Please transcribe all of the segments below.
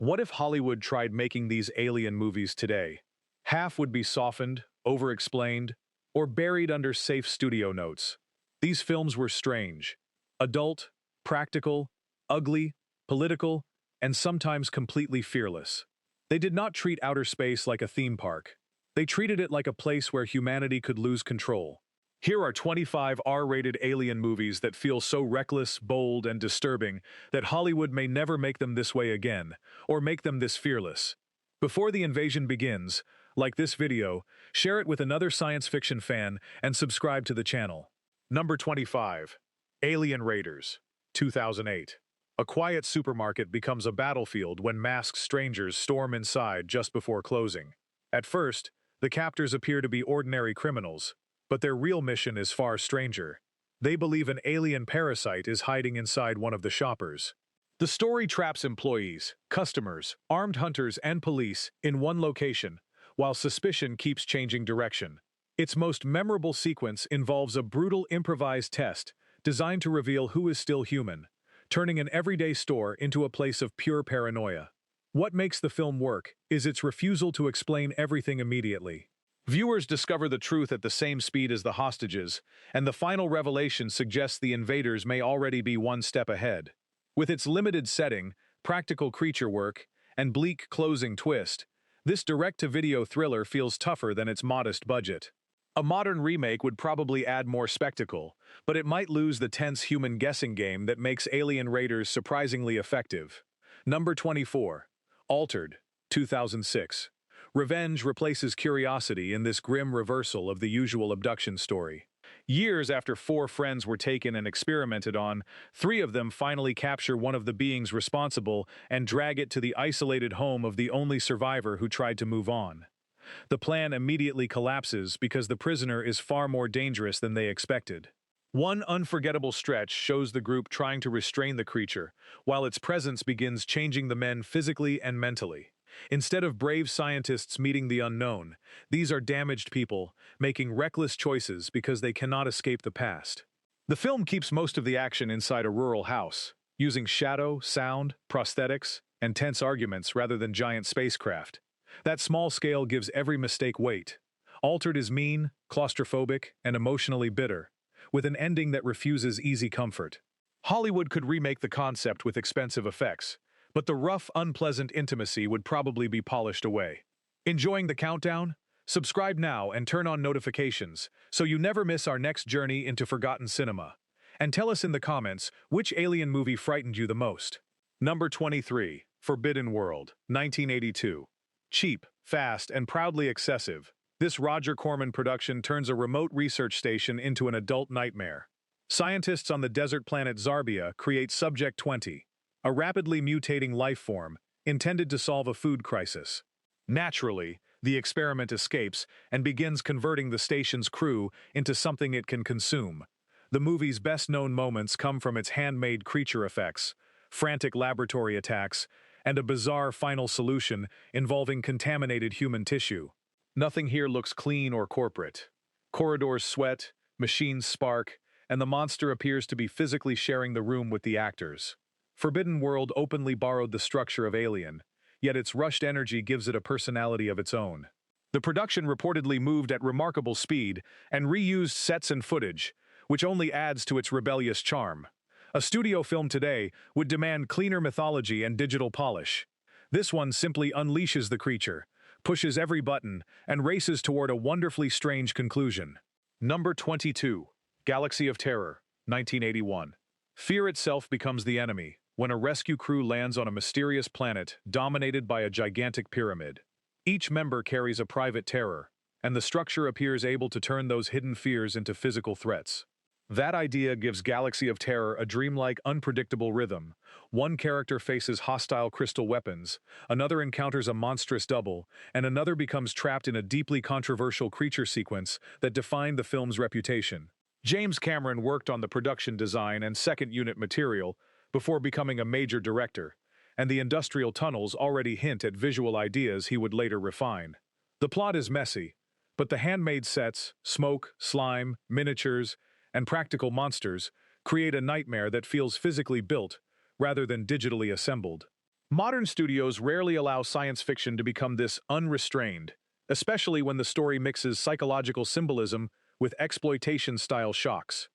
What if Hollywood tried making these alien movies today? Half would be softened, over-explained, or buried under safe studio notes. These films were strange, adult, practical, ugly, political, and sometimes completely fearless. They did not treat outer space like a theme park. They treated it like a place where humanity could lose control. Here are 25 R-rated alien movies that feel so reckless, bold, and disturbing that Hollywood may never make them this way again, or make them this fearless. Before the invasion begins, like this video, share it with another science fiction fan and subscribe to the channel. Number 25. Alien Raiders, 2008. A quiet supermarket becomes a battlefield when masked strangers storm inside just before closing. At first, the captors appear to be ordinary criminals, but their real mission is far stranger. They believe an alien parasite is hiding inside one of the shoppers. The story traps employees, customers, armed hunters, and police in one location, while suspicion keeps changing direction. Its most memorable sequence involves a brutal improvised test designed to reveal who is still human, turning an everyday store into a place of pure paranoia. What makes the film work is its refusal to explain everything immediately. Viewers discover the truth at the same speed as the hostages, and the final revelation suggests the invaders may already be one step ahead. With its limited setting, practical creature work, and bleak closing twist, this direct-to-video thriller feels tougher than its modest budget. A modern remake would probably add more spectacle, but it might lose the tense human guessing game that makes Alien Raiders surprisingly effective. Number 24. Altered, 2006. Revenge replaces curiosity in this grim reversal of the usual abduction story. Years after 4 friends were taken and experimented on, 3 of them finally capture one of the beings responsible and drag it to the isolated home of the only survivor who tried to move on. The plan immediately collapses because the prisoner is far more dangerous than they expected. One unforgettable stretch shows the group trying to restrain the creature, while its presence begins changing the men physically and mentally. Instead of brave scientists meeting the unknown, these are damaged people, making reckless choices because they cannot escape the past. The film keeps most of the action inside a rural house, using shadow, sound, prosthetics, and tense arguments rather than giant spacecraft. That small scale gives every mistake weight. Altered is mean, claustrophobic, and emotionally bitter, with an ending that refuses easy comfort. Hollywood could remake the concept with expensive effects, but the rough, unpleasant intimacy would probably be polished away. Enjoying the countdown? Subscribe now and turn on notifications so you never miss our next journey into forgotten cinema. And tell us in the comments which alien movie frightened you the most. Number 23. Forbidden World, 1982. Cheap, fast, and proudly excessive, this Roger Corman production turns a remote research station into an adult nightmare. Scientists on the desert planet Zarbia create Subject 20, a rapidly mutating life form intended to solve a food crisis. Naturally, the experiment escapes and begins converting the station's crew into something it can consume. The movie's best-known moments come from its handmade creature effects, frantic laboratory attacks, and a bizarre final solution involving contaminated human tissue. Nothing here looks clean or corporate. Corridors sweat, machines spark, and the monster appears to be physically sharing the room with the actors. Forbidden World openly borrowed the structure of Alien, yet its rushed energy gives it a personality of its own. The production reportedly moved at remarkable speed and reused sets and footage, which only adds to its rebellious charm. A studio film today would demand cleaner mythology and digital polish. This one simply unleashes the creature, pushes every button, and races toward a wonderfully strange conclusion. Number 22. Galaxy of Terror, 1981. Fear itself becomes the enemy when a rescue crew lands on a mysterious planet dominated by a gigantic pyramid. Each member carries a private terror, and the structure appears able to turn those hidden fears into physical threats. That idea gives Galaxy of Terror a dreamlike, unpredictable rhythm. One character faces hostile crystal weapons, another encounters a monstrous double, and another becomes trapped in a deeply controversial creature sequence that defined the film's reputation. James Cameron worked on the production design and second unit material before becoming a major director, and the industrial tunnels already hint at visual ideas he would later refine. The plot is messy, but the handmade sets, smoke, slime, miniatures, and practical monsters create a nightmare that feels physically built rather than digitally assembled. Modern studios rarely allow science fiction to become this unrestrained, especially when the story mixes psychological symbolism with exploitation-style shocks.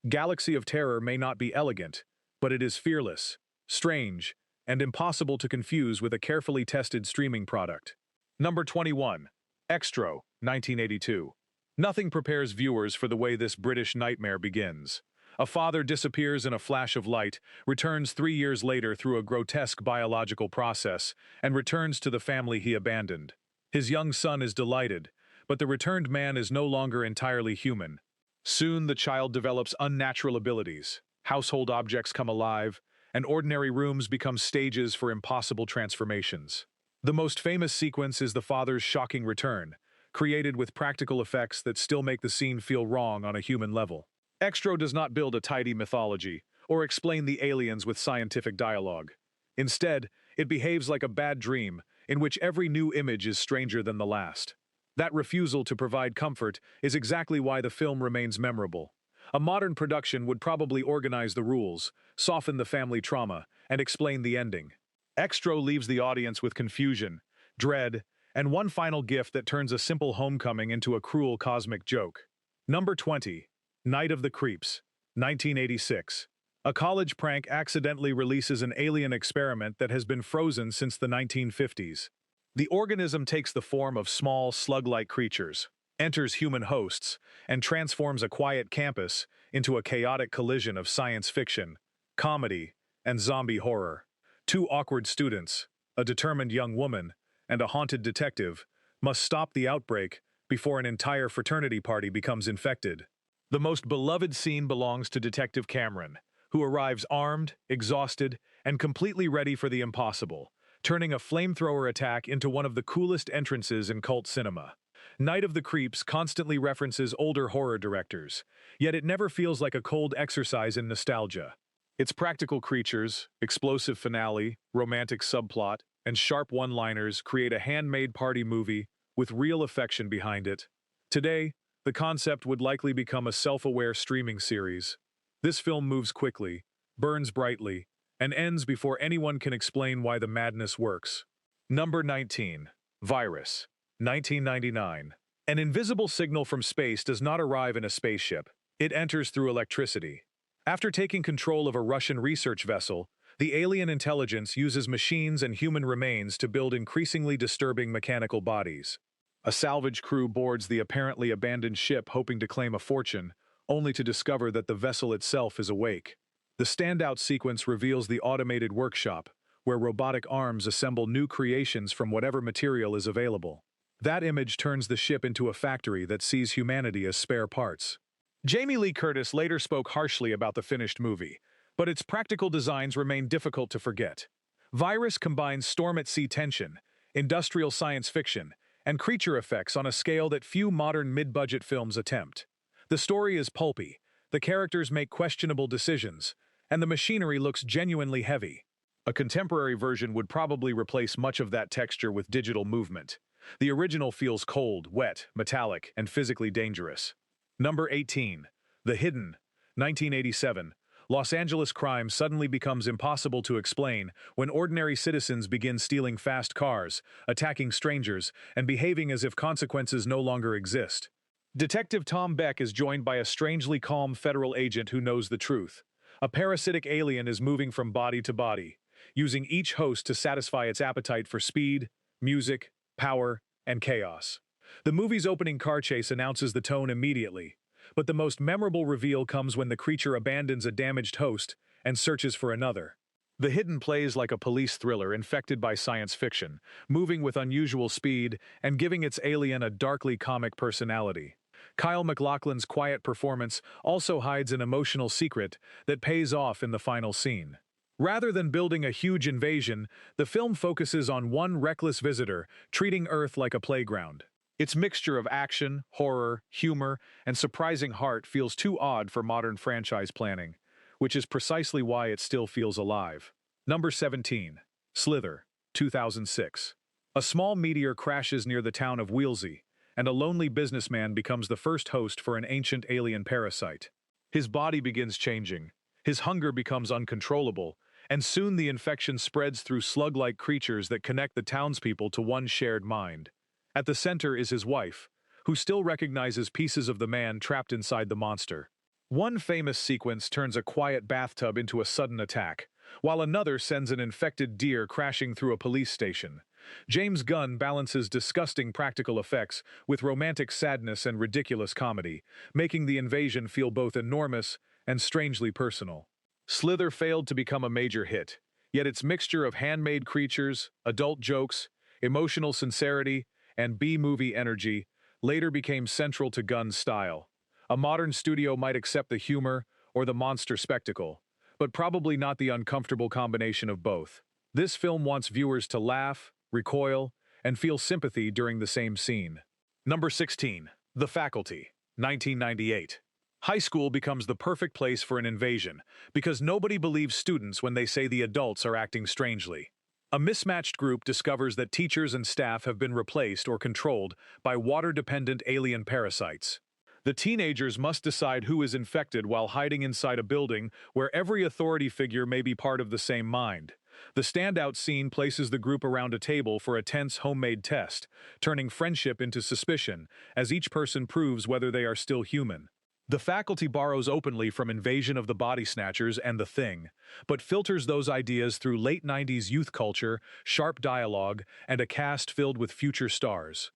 Galaxy of Terror may not be elegant, but it is fearless, strange, and impossible to confuse with a carefully tested streaming product. Number 21. Extra, 1982. Nothing prepares viewers for the way this British nightmare begins. A father disappears in a flash of light, returns 3 years later through a grotesque biological process, and returns to the family he abandoned. His young son is delighted, but the returned man is no longer entirely human. Soon the child develops unnatural abilities, household objects come alive, and ordinary rooms become stages for impossible transformations. The most famous sequence is the father's shocking return, created with practical effects that still make the scene feel wrong on a human level. Extra does not build a tidy mythology or explain the aliens with scientific dialogue. Instead, it behaves like a bad dream in which every new image is stranger than the last. That refusal to provide comfort is exactly why the film remains memorable. A modern production would probably organize the rules, soften the family trauma, and explain the ending. Extra leaves the audience with confusion, dread, and one final gift that turns a simple homecoming into a cruel cosmic joke. Number 20. Night of the Creeps, 1986. A college prank accidentally releases an alien experiment that has been frozen since the 1950s. The organism takes the form of small, slug-like creatures, enters human hosts, and transforms a quiet campus into a chaotic collision of science fiction, comedy, and zombie horror. Two awkward students, a determined young woman, and a haunted detective, must stop the outbreak before an entire fraternity party becomes infected. The most beloved scene belongs to Detective Cameron, who arrives armed, exhausted, and completely ready for the impossible, turning a flamethrower attack into one of the coolest entrances in cult cinema. Night of the Creeps constantly references older horror directors, yet it never feels like a cold exercise in nostalgia. Its practical creatures, explosive finale, romantic subplot, and sharp one-liners create a handmade party movie with real affection behind it. Today, the concept would likely become a self-aware streaming series. This film moves quickly, burns brightly, and ends before anyone can explain why the madness works. Number 19. Virus, 1999. An invisible signal from space does not arrive in a spaceship. It enters through electricity. After taking control of a Russian research vessel, the alien intelligence uses machines and human remains to build increasingly disturbing mechanical bodies. A salvage crew boards the apparently abandoned ship hoping to claim a fortune, only to discover that the vessel itself is awake. The standout sequence reveals the automated workshop, where robotic arms assemble new creations from whatever material is available. That image turns the ship into a factory that sees humanity as spare parts. Jamie Lee Curtis later spoke harshly about the finished movie, but its practical designs remain difficult to forget. Virus combines storm-at-sea tension, industrial science fiction, and creature effects on a scale that few modern mid-budget films attempt. The story is pulpy, the characters make questionable decisions, and the machinery looks genuinely heavy. A contemporary version would probably replace much of that texture with digital movement. The original feels cold, wet, metallic, and physically dangerous. Number 18. The Hidden, 1987. Los Angeles crime suddenly becomes impossible to explain when ordinary citizens begin stealing fast cars, attacking strangers, and behaving as if consequences no longer exist. Detective Tom Beck is joined by a strangely calm federal agent who knows the truth. A parasitic alien is moving from body to body, using each host to satisfy its appetite for speed, music, power, and chaos. The movie's opening car chase announces the tone immediately, but the most memorable reveal comes when the creature abandons a damaged host and searches for another. The Hidden plays like a police thriller infected by science fiction, moving with unusual speed and giving its alien a darkly comic personality. Kyle MacLachlan's quiet performance also hides an emotional secret that pays off in the final scene. Rather than building a huge invasion, the film focuses on one reckless visitor treating Earth like a playground. Its mixture of action, horror, humor, and surprising heart feels too odd for modern franchise planning, which is precisely why it still feels alive. Number 17. Slither, 2006. A small meteor crashes near the town of Wheelsey, and a lonely businessman becomes the first host for an ancient alien parasite. His body begins changing, his hunger becomes uncontrollable, And soon the infection spreads through slug-like creatures that connect the townspeople to one shared mind. At the center is his wife, who still recognizes pieces of the man trapped inside the monster. One famous sequence turns a quiet bathtub into a sudden attack, while another sends an infected deer crashing through a police station. James Gunn balances disgusting practical effects with romantic sadness and ridiculous comedy, making the invasion feel both enormous and strangely personal. Slither failed to become a major hit, yet its mixture of handmade creatures, adult jokes, emotional sincerity, and B-movie energy later became central to Gunn's style. A modern studio might accept the humor or the monster spectacle, but probably not the uncomfortable combination of both. This film wants viewers to laugh, recoil, and feel sympathy during the same scene. Number 16. The Faculty, 1998. High school becomes the perfect place for an invasion because nobody believes students when they say the adults are acting strangely. A mismatched group discovers that teachers and staff have been replaced or controlled by water-dependent alien parasites. The teenagers must decide who is infected while hiding inside a building where every authority figure may be part of the same mind. The standout scene places the group around a table for a tense homemade test, turning friendship into suspicion as each person proves whether they are still human. The Faculty borrows openly from Invasion of the Body Snatchers and The Thing, but filters those ideas through late 90s youth culture, sharp dialogue, and a cast filled with future stars.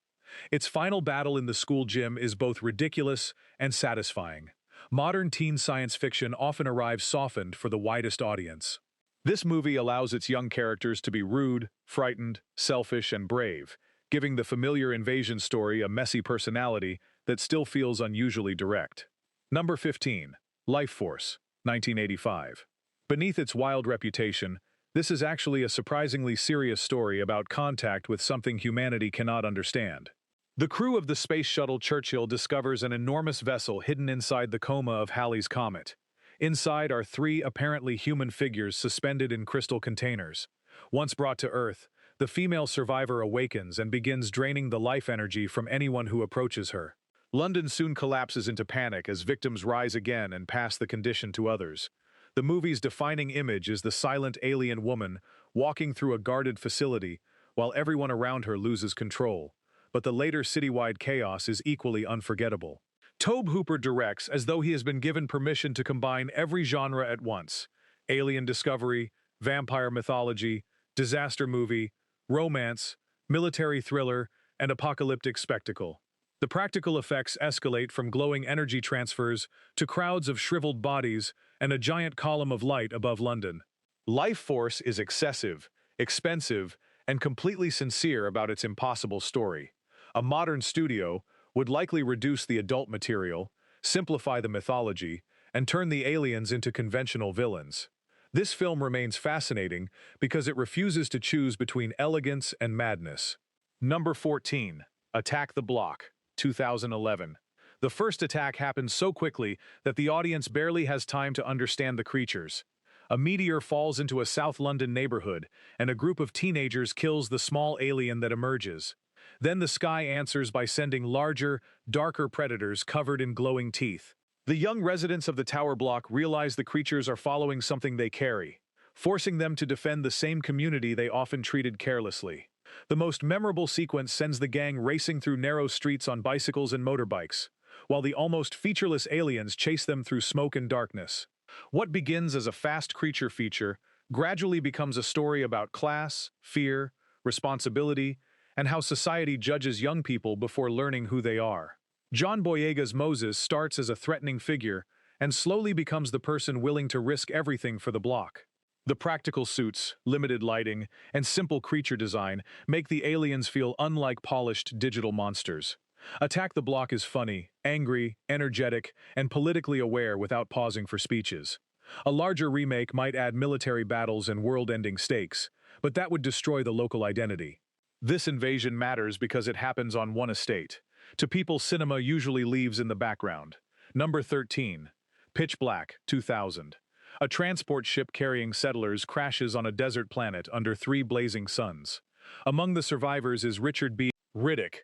Its final battle in the school gym is both ridiculous and satisfying. Modern teen science fiction often arrives softened for the widest audience. This movie allows its young characters to be rude, frightened, selfish, and brave, giving the familiar invasion story a messy personality that still feels unusually direct. Number 15. Life Force, 1985. Beneath its wild reputation, this is actually a surprisingly serious story about contact with something humanity cannot understand. The crew of the space shuttle Churchill discovers an enormous vessel hidden inside the coma of Halley's Comet. Inside are three apparently human figures suspended in crystal containers. Once brought to Earth, the female survivor awakens and begins draining the life energy from anyone who approaches her. London soon collapses into panic as victims rise again and pass the condition to others. The movie's defining image is the silent alien woman walking through a guarded facility while everyone around her loses control. But the later citywide chaos is equally unforgettable. Tobe Hooper directs as though he has been given permission to combine every genre at once: alien discovery, vampire mythology, disaster movie, romance, military thriller, and apocalyptic spectacle. The practical effects escalate from glowing energy transfers to crowds of shriveled bodies and a giant column of light above London. Life Force is excessive, expensive, and completely sincere about its impossible story. A modern studio would likely reduce the adult material, simplify the mythology, and turn the aliens into conventional villains. This film remains fascinating because it refuses to choose between elegance and madness. Number 14. Attack the Block, 2011. The first attack happens so quickly that the audience barely has time to understand the creatures. A meteor falls into a South London neighborhood, and a group of teenagers kills the small alien that emerges. Then the sky answers by sending larger, darker predators covered in glowing teeth. The young residents of the tower block realize the creatures are following something they carry, forcing them to defend the same community they often treated carelessly. The most memorable sequence sends the gang racing through narrow streets on bicycles and motorbikes, while the almost featureless aliens chase them through smoke and darkness. What begins as a fast creature feature gradually becomes a story about class, fear, responsibility, and how society judges young people before learning who they are. John Boyega's Moses starts as a threatening figure and slowly becomes the person willing to risk everything for the block. The practical suits, limited lighting, and simple creature design make the aliens feel unlike polished digital monsters. Attack the Block is funny, angry, energetic, and politically aware without pausing for speeches. A larger remake might add military battles and world-ending stakes, but that would destroy the local identity. This invasion matters because it happens on one estate. To people, cinema usually leaves in the background. Number 13. Pitch Black, 2000. A transport ship carrying settlers crashes on a desert planet under 3 blazing suns. Among the survivors is Richard B. Riddick,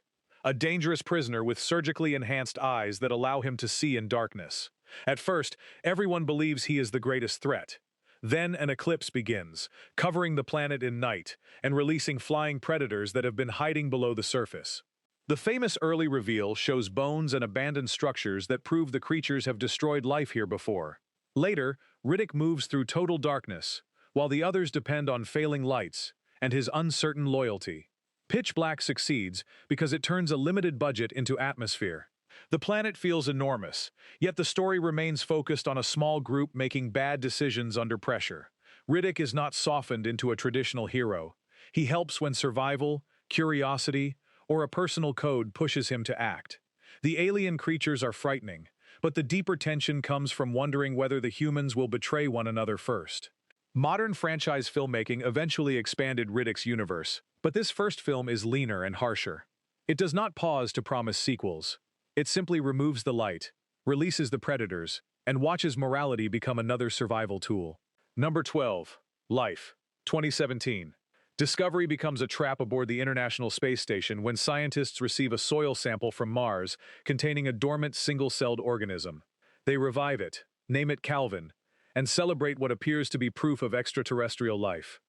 a dangerous prisoner with surgically enhanced eyes that allow him to see in darkness. At first, everyone believes he is the greatest threat. Then an eclipse begins, covering the planet in night and releasing flying predators that have been hiding below the surface. The famous early reveal shows bones and abandoned structures that prove the creatures have destroyed life here before. Later, Riddick moves through total darkness, while the others depend on failing lights and his uncertain loyalty. Pitch Black succeeds because it turns a limited budget into atmosphere. The planet feels enormous, yet the story remains focused on a small group making bad decisions under pressure. Riddick is not softened into a traditional hero. He helps when survival, curiosity, or a personal code pushes him to act. The alien creatures are frightening, but the deeper tension comes from wondering whether the humans will betray one another first. Modern franchise filmmaking eventually expanded Riddick's universe, but this first film is leaner and harsher. It does not pause to promise sequels. It simply removes the light, releases the predators, and watches morality become another survival tool. Number 12. Life. 2017. Discovery becomes a trap aboard the International Space Station when scientists receive a soil sample from Mars containing a dormant single-celled organism. They revive it, name it Calvin, and celebrate what appears to be proof of extraterrestrial life.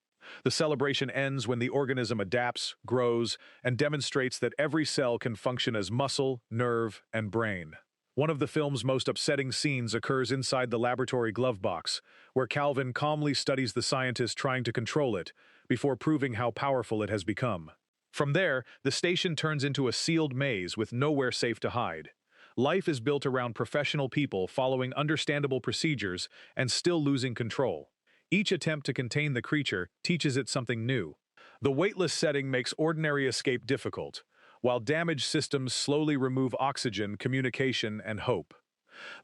The celebration ends when the organism adapts, grows, and demonstrates that every cell can function as muscle, nerve, and brain. One of the film's most upsetting scenes occurs inside the laboratory glove box, where Calvin calmly studies the scientist trying to control it, before proving how powerful it has become. From there, the station turns into a sealed maze with nowhere safe to hide. Life is built around professional people following understandable procedures and still losing control. Each attempt to contain the creature teaches it something new. The weightless setting makes ordinary escape difficult, while damaged systems slowly remove oxygen, communication, and hope.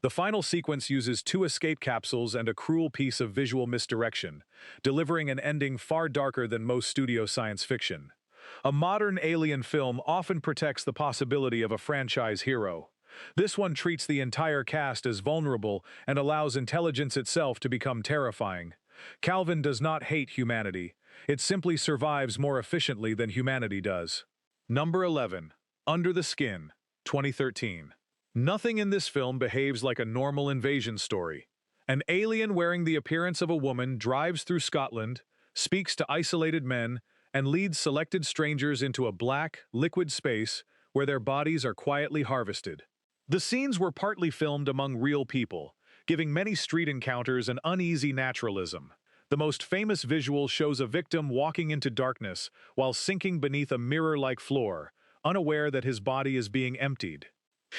The final sequence uses 2 escape capsules and a cruel piece of visual misdirection, delivering an ending far darker than most studio science fiction. A modern alien film often protects the possibility of a franchise hero. This one treats the entire cast as vulnerable and allows intelligence itself to become terrifying. Calvin does not hate humanity. It simply survives more efficiently than humanity does. Number 11. Under the Skin. 2013. Nothing in this film behaves like a normal invasion story. An alien wearing the appearance of a woman drives through Scotland, speaks to isolated men, and leads selected strangers into a black, liquid space where their bodies are quietly harvested. The scenes were partly filmed among real people, giving many street encounters an uneasy naturalism. The most famous visual shows a victim walking into darkness while sinking beneath a mirror-like floor, unaware that his body is being emptied.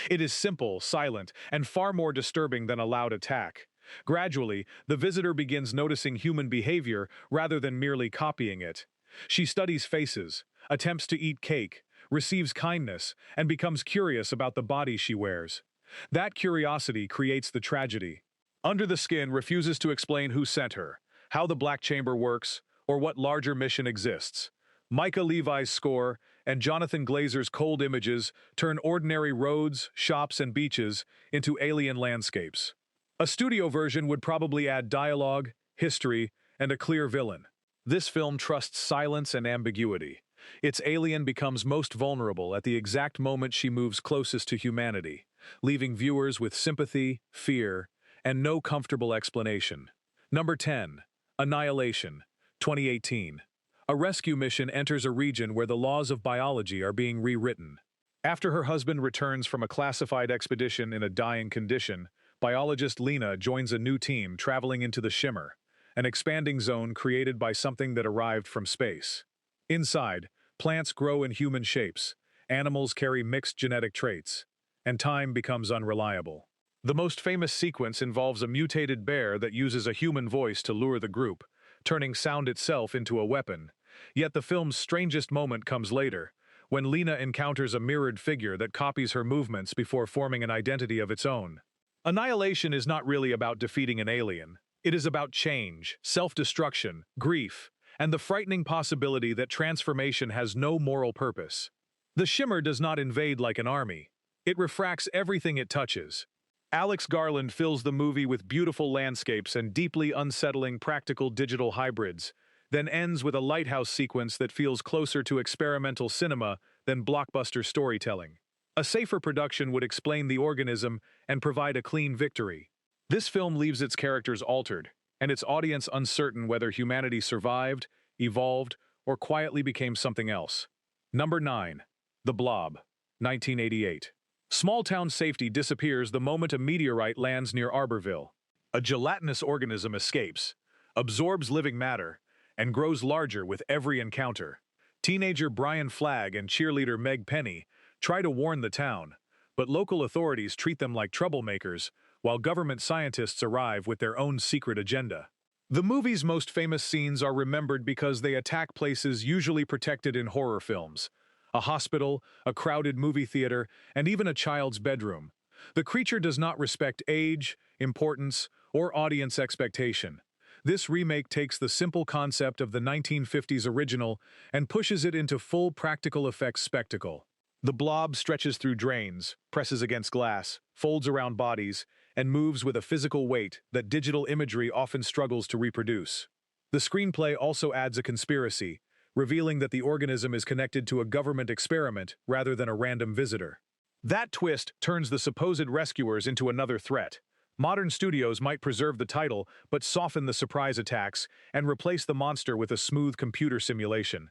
It is simple, silent, and far more disturbing than a loud attack. Gradually, the visitor begins noticing human behavior rather than merely copying it. She studies faces, attempts to eat cake, receives kindness, and becomes curious about the body she wears. That curiosity creates the tragedy. Under the Skin refuses to explain who sent her, how the Black Chamber works, or what larger mission exists. Micah Levi's score and Jonathan Glazer's cold images turn ordinary roads, shops, and beaches into alien landscapes. A studio version would probably add dialogue, history, and a clear villain. This film trusts silence and ambiguity. Its alien becomes most vulnerable at the exact moment she moves closest to humanity, leaving viewers with sympathy, fear, and no comfortable explanation. Number 10. Annihilation. 2018. A rescue mission enters a region where the laws of biology are being rewritten. After her husband returns from a classified expedition in a dying condition, biologist Lena joins a new team traveling into the Shimmer, an expanding zone created by something that arrived from space. Inside, plants grow in human shapes, animals carry mixed genetic traits, and time becomes unreliable. The most famous sequence involves a mutated bear that uses a human voice to lure the group, turning sound itself into a weapon. Yet the film's strangest moment comes later, when Lena encounters a mirrored figure that copies her movements before forming an identity of its own. Annihilation is not really about defeating an alien. It is about change, self-destruction, grief, and the frightening possibility that transformation has no moral purpose. The Shimmer does not invade like an army. It refracts everything it touches. Alex Garland fills the movie with beautiful landscapes and deeply unsettling practical digital hybrids, then ends with a lighthouse sequence that feels closer to experimental cinema than blockbuster storytelling. A safer production would explain the organism and provide a clean victory. This film leaves its characters altered, and its audience uncertain whether humanity survived, evolved, or quietly became something else. Number 9. The Blob, 1988. Small-town safety disappears the moment a meteorite lands near Arborville. A gelatinous organism escapes, absorbs living matter, and grows larger with every encounter. Teenager Brian Flagg and cheerleader Meg Penny try to warn the town, but local authorities treat them like troublemakers, while government scientists arrive with their own secret agenda. The movie's most famous scenes are remembered because they attack places usually protected in horror films: a hospital, a crowded movie theater, and even a child's bedroom. The creature does not respect age, importance, or audience expectation. This remake takes the simple concept of the 1950s original and pushes it into full practical effects spectacle. The blob stretches through drains, presses against glass, folds around bodies, and moves with a physical weight that digital imagery often struggles to reproduce. The screenplay also adds a conspiracy, revealing that the organism is connected to a government experiment rather than a random visitor. That twist turns the supposed rescuers into another threat. Modern studios might preserve the title, but soften the surprise attacks and replace the monster with a smooth computer simulation.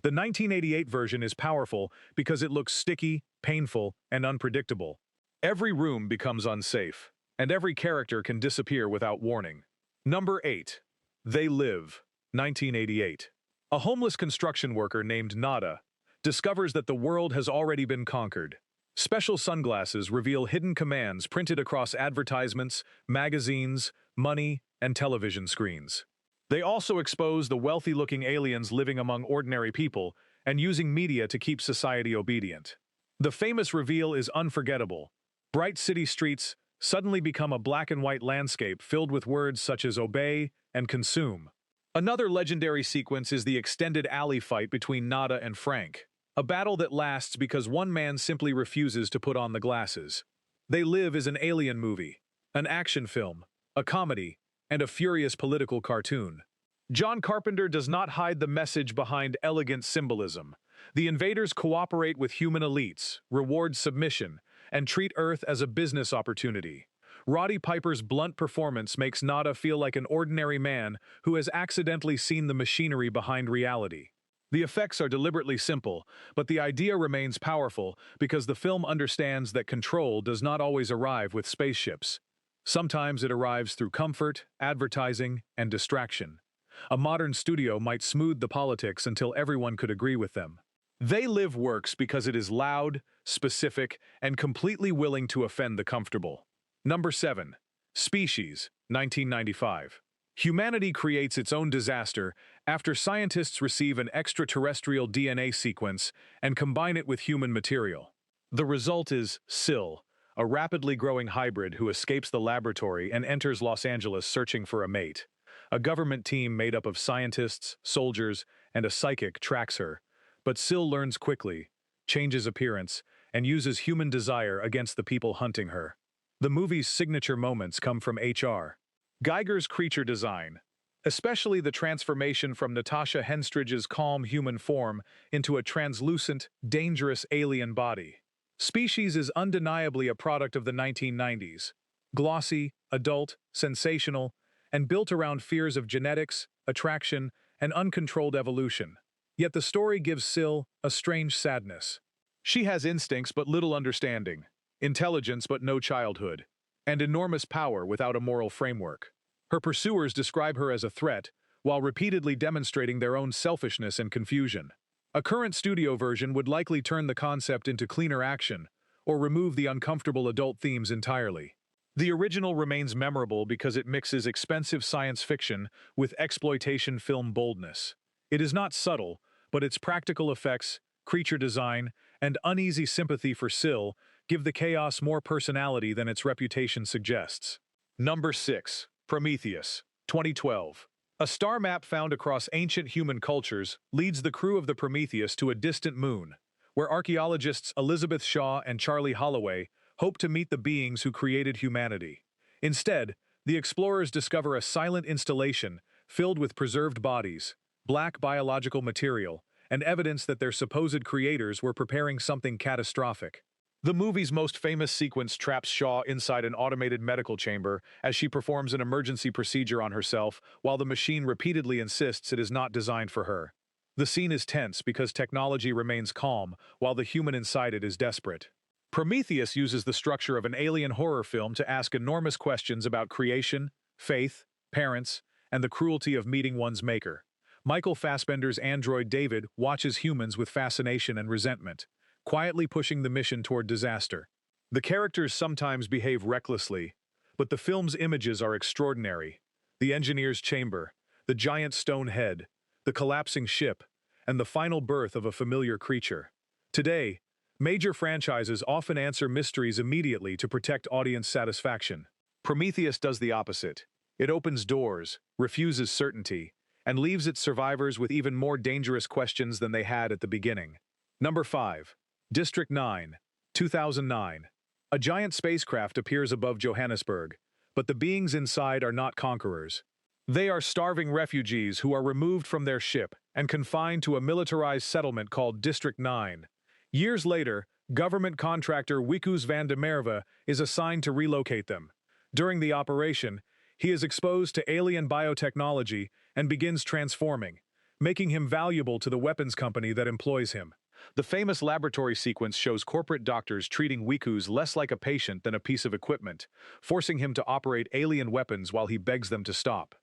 The 1988 version is powerful because it looks sticky, painful, and unpredictable. Every room becomes unsafe, and every character can disappear without warning. Number 8. They Live, 1988. A homeless construction worker named Nada discovers that the world has already been conquered. Special sunglasses reveal hidden commands printed across advertisements, magazines, money, and television screens. They also expose the wealthy-looking aliens living among ordinary people and using media to keep society obedient. The famous reveal is unforgettable. Bright city streets suddenly become a black-and-white landscape filled with words such as obey and consume. Another legendary sequence is the extended alley fight between Nada and Frank, a battle that lasts because one man simply refuses to put on the glasses. They Live is an alien movie, an action film, a comedy, and a furious political cartoon. John Carpenter does not hide the message behind elegant symbolism. The invaders cooperate with human elites, reward submission, and treat Earth as a business opportunity. Roddy Piper's blunt performance makes Nada feel like an ordinary man who has accidentally seen the machinery behind reality. The effects are deliberately simple, but the idea remains powerful because the film understands that control does not always arrive with spaceships. Sometimes it arrives through comfort, advertising, and distraction. A modern studio might smooth the politics until everyone could agree with them. They Live works because it is loud, specific, and completely willing to offend the comfortable. Number 7. Species, 1995. Humanity creates its own disaster after scientists receive an extraterrestrial DNA sequence and combine it with human material. The result is Syl, a rapidly growing hybrid who escapes the laboratory and enters Los Angeles searching for a mate. A government team made up of scientists, soldiers, and a psychic tracks her, but Syl learns quickly, changes appearance, and uses human desire against the people hunting her. The movie's signature moments come from H.R. Geiger's creature design, especially the transformation from Natasha Henstridge's calm human form into a translucent, dangerous alien body. Species is undeniably a product of the 1990s. Glossy, adult, sensational, and built around fears of genetics, attraction, and uncontrolled evolution. Yet the story gives Syl a strange sadness. She has instincts but little understanding, intelligence but no childhood, and enormous power without a moral framework. Her pursuers describe her as a threat, while repeatedly demonstrating their own selfishness and confusion. A current studio version would likely turn the concept into cleaner action, or remove the uncomfortable adult themes entirely. The original remains memorable because it mixes expensive science fiction with exploitation film boldness. It is not subtle, but its practical effects, creature design, and uneasy sympathy for Syl give the chaos more personality than its reputation suggests. Number 6. Prometheus, 2012. A star map found across ancient human cultures leads the crew of the Prometheus to a distant moon, where archaeologists Elizabeth Shaw and Charlie Holloway hope to meet the beings who created humanity. Instead, the explorers discover a silent installation filled with preserved bodies, black biological material, and evidence that their supposed creators were preparing something catastrophic. The movie's most famous sequence traps Shaw inside an automated medical chamber as she performs an emergency procedure on herself while the machine repeatedly insists it is not designed for her. The scene is tense because technology remains calm while the human inside it is desperate. Prometheus uses the structure of an alien horror film to ask enormous questions about creation, faith, parents, and the cruelty of meeting one's maker. Michael Fassbender's android David watches humans with fascination and resentment, quietly pushing the mission toward disaster. The characters sometimes behave recklessly, but the film's images are extraordinary. The engineer's chamber, the giant stone head, the collapsing ship, and the final birth of a familiar creature. Today, major franchises often answer mysteries immediately to protect audience satisfaction. Prometheus does the opposite. It opens doors, refuses certainty, and leaves its survivors with even more dangerous questions than they had at the beginning. Number 5. District 9, 2009. A giant spacecraft appears above Johannesburg, but the beings inside are not conquerors. They are starving refugees who are removed from their ship and confined to a militarized settlement called District 9. Years later, government contractor Wikus van der Merwe is assigned to relocate them. During the operation, he is exposed to alien biotechnology and begins transforming, making him valuable to the weapons company that employs him. The famous laboratory sequence shows corporate doctors treating Wikus less like a patient than a piece of equipment, forcing him to operate alien weapons while he begs them to stop.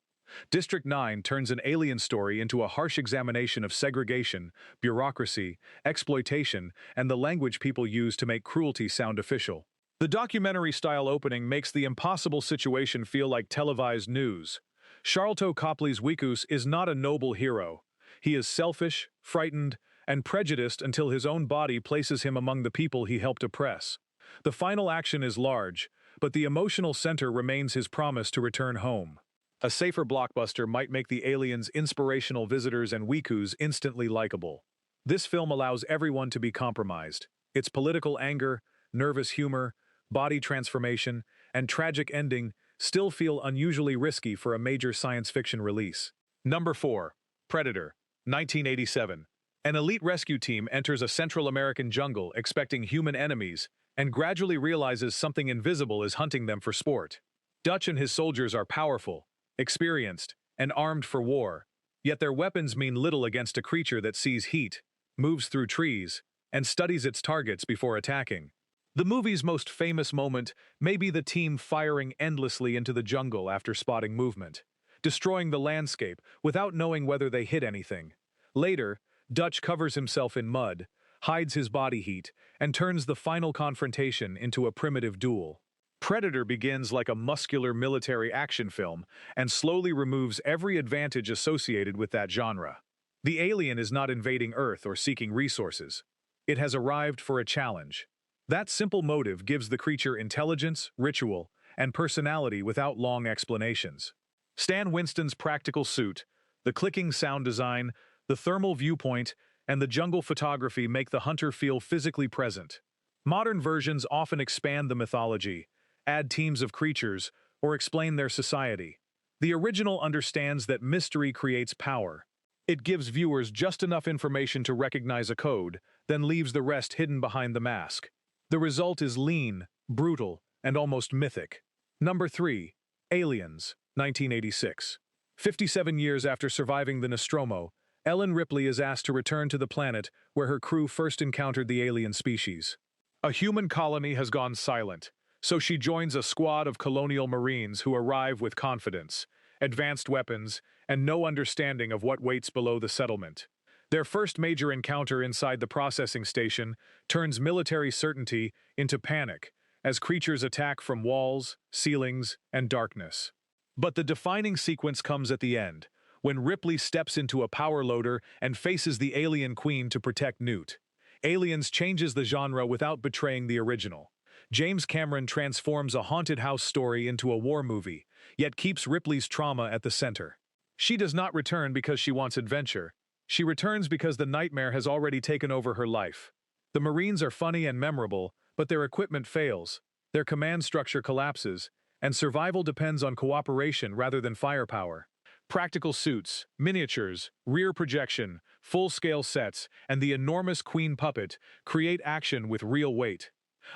District 9 turns an alien story into a harsh examination of segregation, bureaucracy, exploitation, and the language people use to make cruelty sound official. The documentary-style opening makes the impossible situation feel like televised news. Sharlto Copley's Wikus is not a noble hero. He is selfish, frightened, and prejudiced until his own body places him among the people he helped oppress. The final action is large, but the emotional center remains his promise to return home. A safer blockbuster might make the aliens inspirational visitors and Wikus instantly likable. This film allows everyone to be compromised. Its political anger, nervous humor, body transformation, and tragic ending still feel unusually risky for a major science fiction release. Number 4. Predator, 1987. An elite rescue team enters a Central American jungle expecting human enemies and gradually realizes something invisible is hunting them for sport. Dutch and his soldiers are powerful, experienced, and armed for war, yet their weapons mean little against a creature that sees heat, moves through trees, and studies its targets before attacking. The movie's most famous moment may be the team firing endlessly into the jungle after spotting movement, destroying the landscape without knowing whether they hit anything. Later, Dutch covers himself in mud, hides his body heat, and turns the final confrontation into a primitive duel. Predator begins like a muscular military action film and slowly removes every advantage associated with that genre. The alien is not invading Earth or seeking resources. It has arrived for a challenge. That simple motive gives the creature intelligence, ritual, and personality without long explanations. Stan Winston's practical suit, the clicking sound design, the thermal viewpoint, and the jungle photography make the hunter feel physically present. Modern versions often expand the mythology, add teams of creatures, or explain their society. The original understands that mystery creates power. It gives viewers just enough information to recognize a code, then leaves the rest hidden behind the mask. The result is lean, brutal, and almost mythic. Number 3. Aliens, 1986. 57 years after surviving the Nostromo, Ellen Ripley is asked to return to the planet where her crew first encountered the alien species. A human colony has gone silent, so she joins a squad of colonial marines who arrive with confidence, advanced weapons, and no understanding of what waits below the settlement. Their first major encounter inside the processing station turns military certainty into panic as creatures attack from walls, ceilings, and darkness. But the defining sequence comes at the end, when Ripley steps into a power loader and faces the alien queen to protect Newt. Aliens changes the genre without betraying the original. James Cameron transforms a haunted house story into a war movie, yet keeps Ripley's trauma at the center. She does not return because she wants adventure. She returns because the nightmare has already taken over her life. The Marines are funny and memorable, but their equipment fails, their command structure collapses, and survival depends on cooperation rather than firepower. Practical suits, miniatures, rear projection, full-scale sets, and the enormous queen puppet create action with real weight.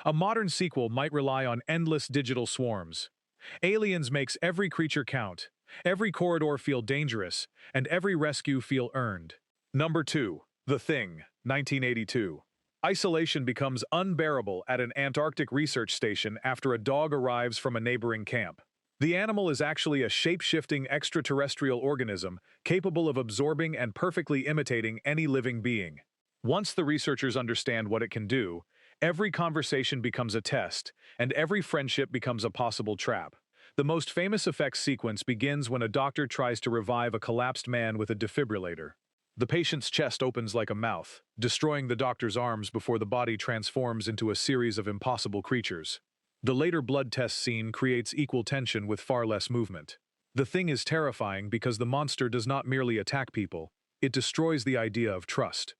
A modern sequel might rely on endless digital swarms. Aliens makes every creature count, every corridor feel dangerous, and every rescue feel earned. Number 2. The Thing, 1982. Isolation becomes unbearable at an Antarctic research station after a dog arrives from a neighboring camp. The animal is actually a shape-shifting extraterrestrial organism capable of absorbing and perfectly imitating any living being. Once the researchers understand what it can do, every conversation becomes a test, and every friendship becomes a possible trap. The most famous effects sequence begins when a doctor tries to revive a collapsed man with a defibrillator. The patient's chest opens like a mouth, destroying the doctor's arms before the body transforms into a series of impossible creatures. The later blood test scene creates equal tension with far less movement. The Thing is terrifying because the monster does not merely attack people, it destroys the idea of trust.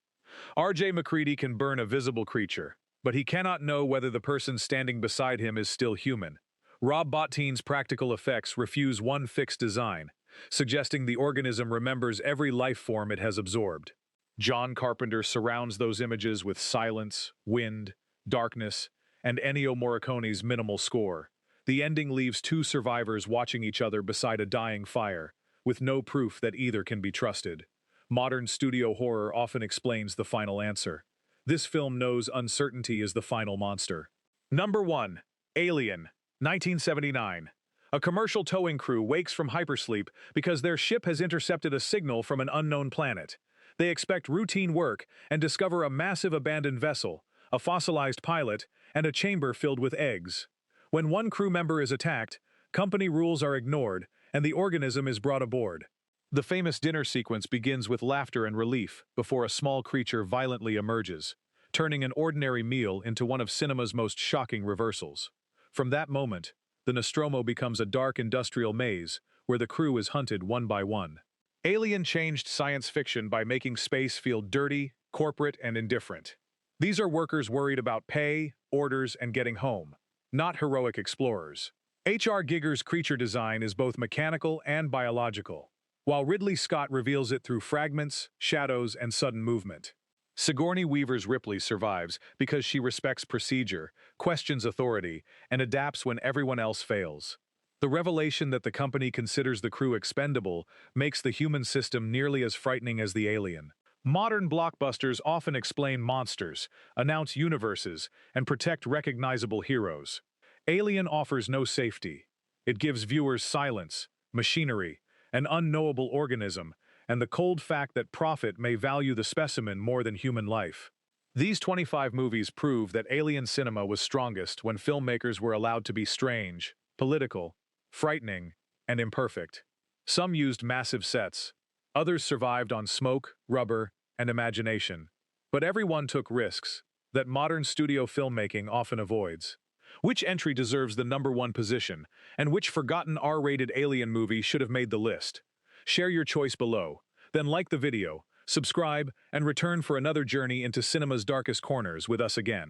R.J. MacReady can burn a visible creature, but he cannot know whether the person standing beside him is still human. Rob Bottin's practical effects refuse one fixed design, suggesting the organism remembers every life form it has absorbed. John Carpenter surrounds those images with silence, wind, darkness, and Ennio Morricone's minimal score. The ending leaves two survivors watching each other beside a dying fire, with no proof that either can be trusted. Modern studio horror often explains the final answer. This film knows uncertainty is the final monster. Number 1. Alien, 1979. A commercial towing crew wakes from hypersleep because their ship has intercepted a signal from an unknown planet. They expect routine work and discover a massive abandoned vessel, a fossilized pilot, and a chamber filled with eggs. When one crew member is attacked, company rules are ignored, and the organism is brought aboard. The famous dinner sequence begins with laughter and relief before a small creature violently emerges, turning an ordinary meal into one of cinema's most shocking reversals. From that moment, the Nostromo becomes a dark industrial maze where the crew is hunted one by one. Alien changed science fiction by making space feel dirty, corporate, and indifferent. These are workers worried about pay, orders, and getting home, not heroic explorers. H.R. Giger's creature design is both mechanical and biological, while Ridley Scott reveals it through fragments, shadows, and sudden movement. Sigourney Weaver's Ripley survives because she respects procedure, questions authority, and adapts when everyone else fails. The revelation that the company considers the crew expendable makes the human system nearly as frightening as the alien. Modern blockbusters often explain monsters, announce universes, and protect recognizable heroes. Alien offers no safety. It gives viewers silence, machinery, an unknowable organism, and the cold fact that profit may value the specimen more than human life. These 25 movies prove that alien cinema was strongest when filmmakers were allowed to be strange, political, frightening, and imperfect. Some used massive sets. Others survived on smoke, rubber, and imagination. But everyone took risks that modern studio filmmaking often avoids. Which entry deserves the number 1 position, and which forgotten R-rated alien movie should have made the list? Share your choice below. Then like the video, subscribe, and return for another journey into cinema's darkest corners with us again.